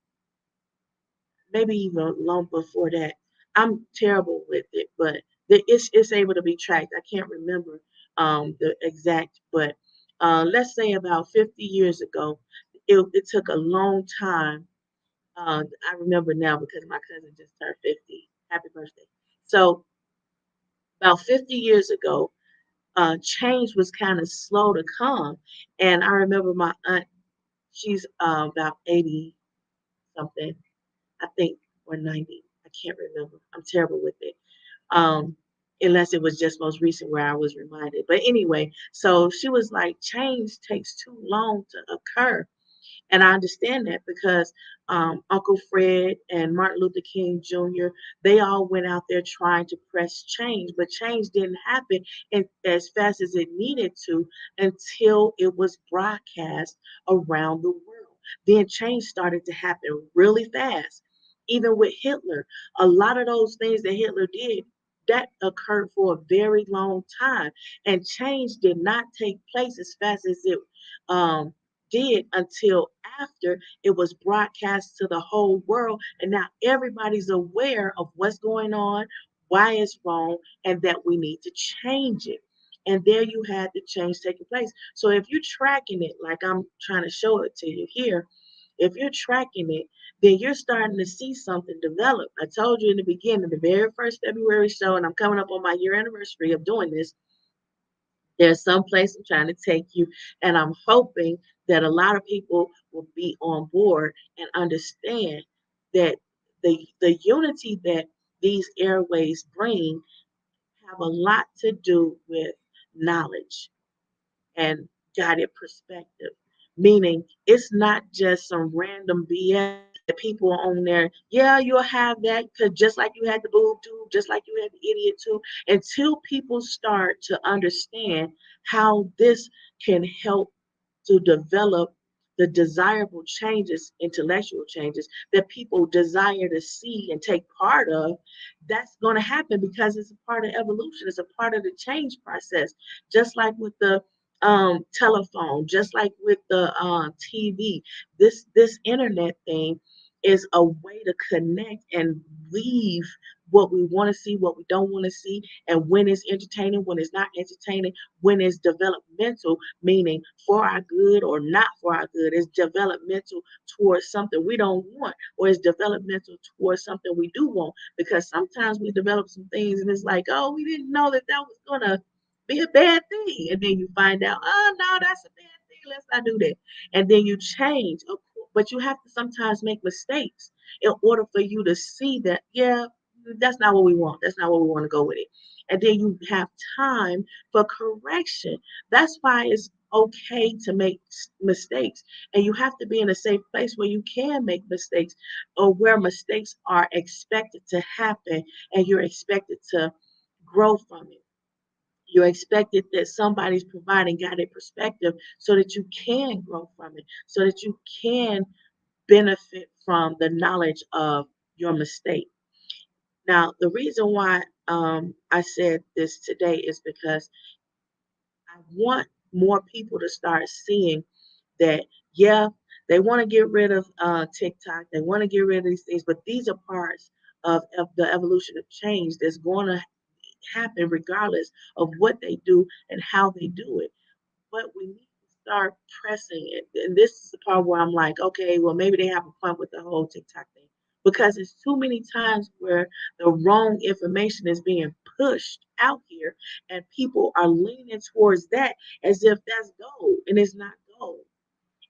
maybe even long before that. I'm terrible with it, but it's able to be tracked. I can't remember the exact, but let's say about 50 years ago, it took a long time. I remember now because my cousin just turned 50. Happy birthday! So about 50 years ago, change was kind of slow to come, and I remember my aunt. She's about 80 something, I think, or 90. I can't remember. I'm terrible with it. Um, Unless it was just most recent where I was reminded. But anyway, so she was like, change takes too long to occur. And I understand that because Uncle Fred and Martin Luther King Jr., they all went out there trying to press change, but change didn't happen as fast as it needed to until it was broadcast around the world. Then change started to happen really fast. Even with Hitler, a lot of those things that Hitler did, that occurred for a very long time. And change did not take place as fast as it did until after it was broadcast to the whole world. And now everybody's aware of what's going on, why it's wrong, and that we need to change it. And there you had the change taking place. So if you're tracking it, like I'm trying to show it to you here, if you're tracking it, then you're starting to see something develop. I told you in the beginning, the very first February show, and I'm coming up on my year anniversary of doing this. There's some place I'm trying to take you, and I'm hoping that a lot of people will be on board and understand that the unity that these airways bring have a lot to do with knowledge and guided perspective. Meaning, it's not just some random BS that people on there. Yeah, you'll have that because just like you had the boob tube, just like you had the idiot too. Until people start to understand how this can help to develop the desirable changes, intellectual changes that people desire to see and take part of, that's going to happen because it's a part of evolution. It's a part of the change process. Just like with the telephone, just like with the TV, this internet thing is a way to connect and weave what we want to see, what we don't want to see, and when it's entertaining, when it's not entertaining, when it's developmental, meaning for our good or not for our good. It's developmental towards something we don't want, or it's developmental towards something we do want. Because sometimes we develop some things and it's like, oh, we didn't know that that was going to be a bad thing. And then you find out, oh, no, that's a bad thing. Let's not do that. And then you change. But you have to sometimes make mistakes in order for you to see that, yeah, that's not what we want. That's not what we want to go with it. And then you have time for correction. That's why it's okay to make mistakes. And you have to be in a safe place where you can make mistakes, or where mistakes are expected to happen and you're expected to grow from it. You're expected that somebody's providing guided perspective so that you can grow from it, so that you can benefit from the knowledge of your mistake. Now, the reason why I said this today is because I want more people to start seeing that, yeah, they want to get rid of TikTok, they want to get rid of these things, but these are parts of the evolution of change that's going to happen regardless of what they do and how they do it. But we need to start pressing it. And this is the part where I'm like, okay, well, maybe they have a point with the whole TikTok thing. Because it's too many times where the wrong information is being pushed out here and people are leaning towards that as if that's gold, and it's not gold.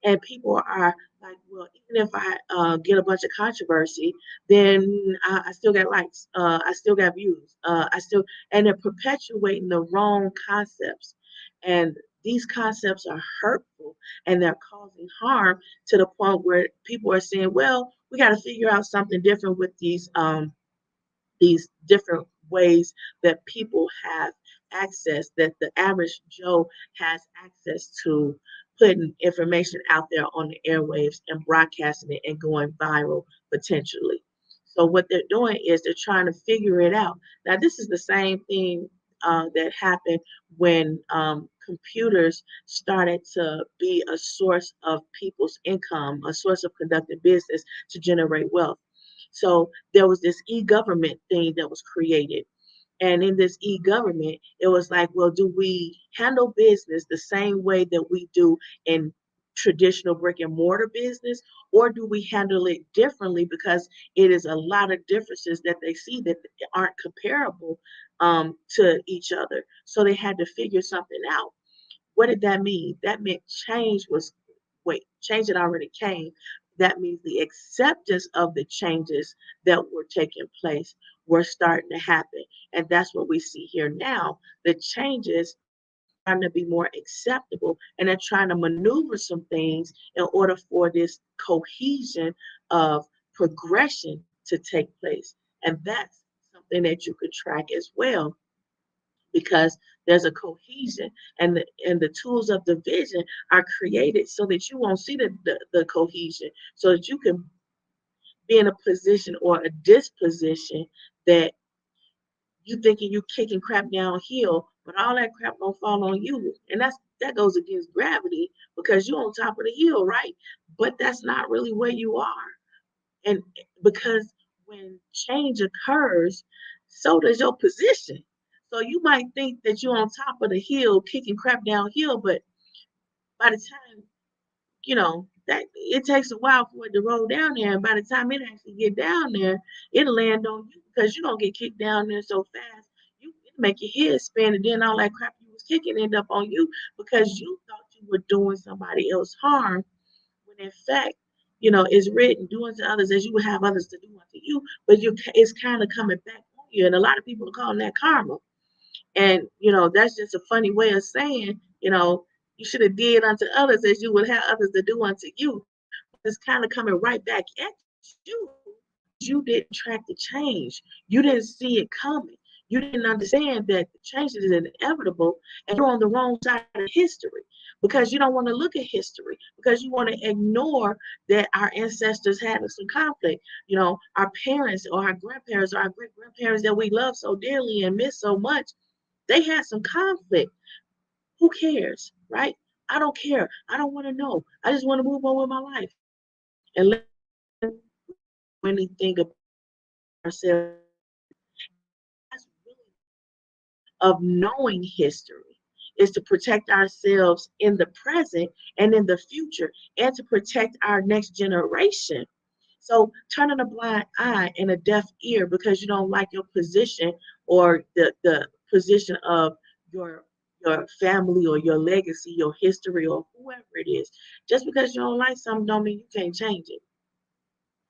And people are like, well, even if I get a bunch of controversy, then I still got likes, I still got views, I still, and they're perpetuating the wrong concepts. And these concepts are hurtful and they're causing harm to the point where people are saying, well, we got to figure out something different with these different ways that people have access, that the average Joe has access to putting information out there on the airwaves and broadcasting it and going viral potentially. So what they're doing is they're trying to figure it out. Now, this is the same thing that happened when computers started to be a source of people's income, a source of conducting business to generate wealth. So there was this e-government thing that was created. And in this e-government, it was like, well, do we handle business the same way that we do in traditional brick and mortar business, or do we handle it differently because it is a lot of differences that they see that aren't comparable to each other? So they had to figure something out. What did that mean? That meant change was, wait, change had already came. That means the acceptance of the changes that were taking place were starting to happen. And that's what we see here now. The changes are starting to be more acceptable, and they're trying to maneuver some things in order for this cohesion of progression to take place. And that's something that you could track as well, because there's a cohesion, and the tools of division are created so that you won't see the cohesion, so that you can be in a position or a disposition that you thinking you kicking crap downhill, but all that crap gonna fall on you. And that goes against gravity because you're on top of the hill, right? But that's not really where you are. And because when change occurs, so does your position. So you might think that you're on top of the hill kicking crap downhill, but by the time, that it takes a while for it to roll down there, and by the time it actually get down there, it'll land on you because you're gonna get kicked down there so fast, it'll make your head spin, and then all that crap you was kicking end up on you because you thought you were doing somebody else harm, when in fact, it's written, do unto others as you would have others to do unto you, but it's kind of coming back on you. And a lot of people are calling that karma. And, that's just a funny way of saying, you should have did unto others as you would have others to do unto you. But it's kind of coming right back at you because you didn't track the change. You didn't see it coming. You didn't understand that the change is inevitable, and you're on the wrong side of history because you don't want to look at history, because you want to ignore that our ancestors had some conflict. Our parents or our grandparents or our great grandparents that we love so dearly and miss so much, they had some conflict. Who cares, right? I don't care. I don't want to know. I just want to move on with my life and let anything about ourselves. of knowing history is to protect ourselves in the present and in the future and to protect our next generation. So turning a blind eye and a deaf ear because you don't like your position or the position of your your family or your legacy, your history, or whoever it is. Just because you don't like something don't mean you can't change it.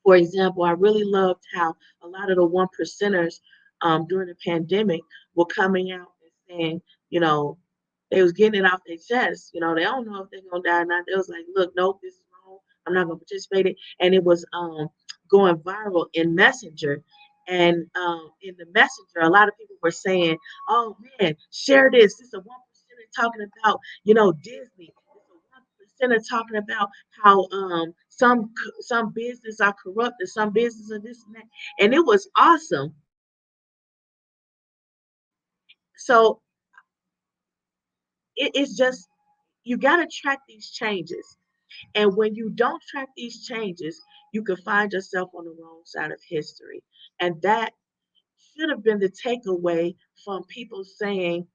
For example, I really loved how a lot of the one percenters during the pandemic were coming out and saying, you know, they was getting it off their chest. You know, they don't know if they're gonna die or not. They was like, look, nope, this is wrong. I'm not gonna participate in it. And it was going viral in Messenger. And in the Messenger, a lot of people were saying, "Oh man, share this. This is a one percenter talking about, Disney. It's a one percenter talking about how some business are corrupt and some business are this and that." And it was awesome. So it's just you got to track these changes. And when you don't track these changes, you can find yourself on the wrong side of history. And that should have been the takeaway from people saying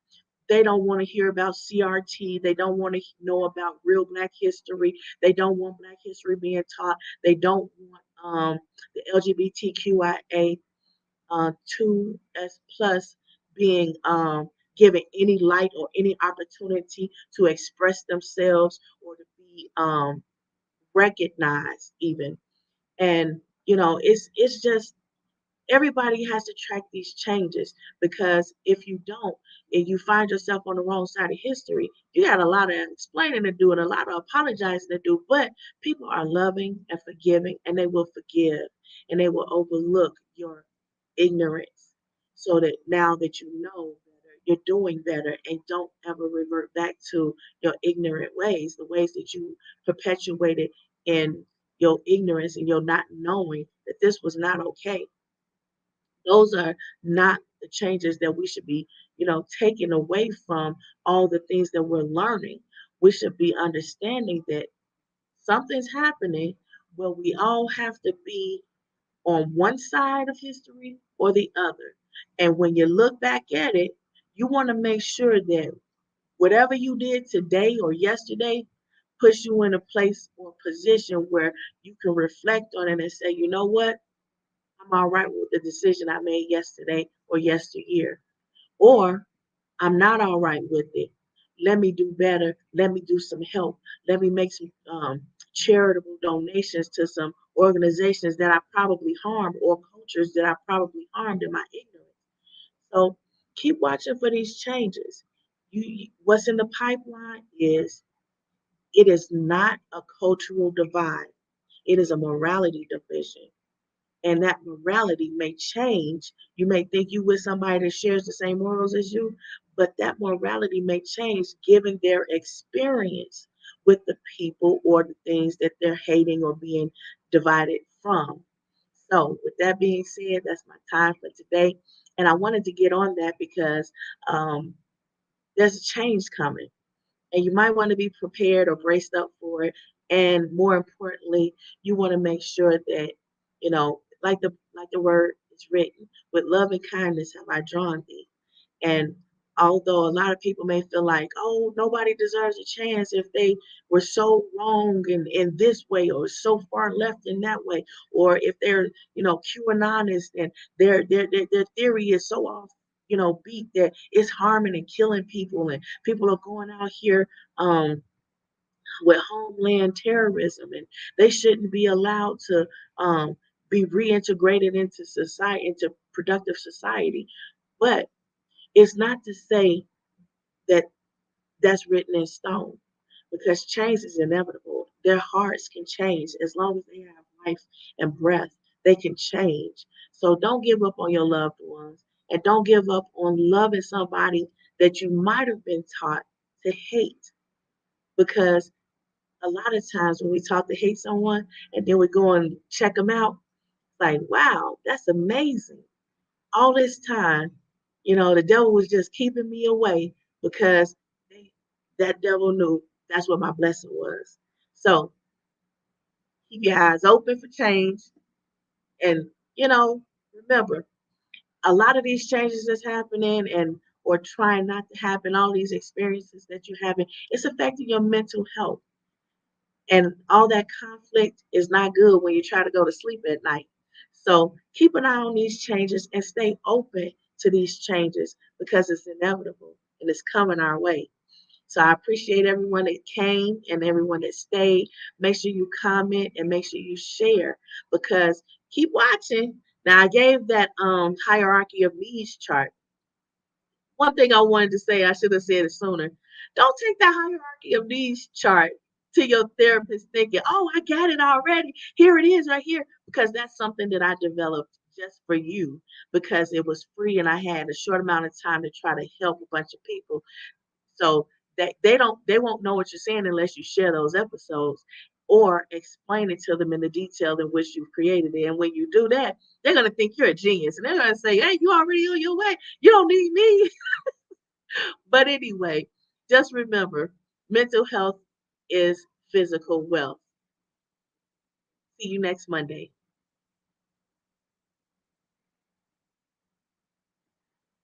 they don't want to hear about CRT. They don't want to know about real Black history. They don't want Black history being taught. They don't want the LGBTQIA 2S plus being given any light or any opportunity to express themselves or to be recognized even. And it's just everybody has to track these changes because if you don't, and you find yourself on the wrong side of history, you got a lot of explaining to do and a lot of apologizing to do. But people are loving and forgiving, and they will forgive and they will overlook your ignorance so that now that you know better, you're doing better and don't ever revert back to your ignorant ways, the ways that you perpetuated in your ignorance and your not knowing that this was not okay. Those are not the changes that we should be, taking away from all the things that we're learning. We should be understanding that something's happening where we all have to be on one side of history or the other. And when you look back at it, you want to make sure that whatever you did today or yesterday puts you in a place or position where you can reflect on it and say, you know what? I'm all right with the decision I made yesterday or yesteryear. Or I'm not all right with it. Let me do better. Let me do some help. Let me make some charitable donations to some organizations that I probably harmed or cultures that I probably harmed in my ignorance. So keep watching for these changes. What's in the pipeline is it is not a cultural divide. It is a morality division and that morality may change. You may think you with somebody that shares the same morals as you, but that morality may change given their experience with the people or the things that they're hating or being divided from. So, with that being said, that's my time for today. And I wanted to get on that because um, there's a change coming and you might want to be prepared or braced up for it. And more importantly, you want to make sure that like the word is written, with love and kindness have I drawn thee. And although a lot of people may feel like, oh, nobody deserves a chance if they were so wrong in this way or so far left in that way, or if they're, QAnonist and their theory is so off, beat that it's harming and killing people and people are going out here with homeland terrorism and they shouldn't be allowed to be reintegrated into society, into productive society. But it's not to say that that's written in stone because change is inevitable. Their hearts can change as long as they have life and breath, they can change. So don't give up on your loved ones and don't give up on loving somebody that you might have been taught to hate because a lot of times when we talk to hate someone and then we go and check them out, like, wow, that's amazing. All this time, the devil was just keeping me away because that devil knew that's what my blessing was. So keep your eyes open for change. And, remember, a lot of these changes that's happening and or trying not to happen, all these experiences that you're having, it's affecting your mental health. And all that conflict is not good when you try to go to sleep at night. So keep an eye on these changes and stay open to these changes because it's inevitable and it's coming our way. So I appreciate everyone that came and everyone that stayed. Make sure you comment and make sure you share because keep watching. Now I gave that hierarchy of needs chart. One thing I wanted to say, I should have said it sooner. Don't take that hierarchy of needs chart to your therapist thinking, oh, I got it already. Here it is right here. Because that's something that I developed just for you because it was free and I had a short amount of time to try to help a bunch of people. So that they won't know what you're saying unless you share those episodes or explain it to them in the detail in which you've created it. And when you do that, they're gonna think you're a genius and they're gonna say, hey, you already on your way. You don't need me. But anyway, just remember mental health is physical wealth. See you next Monday.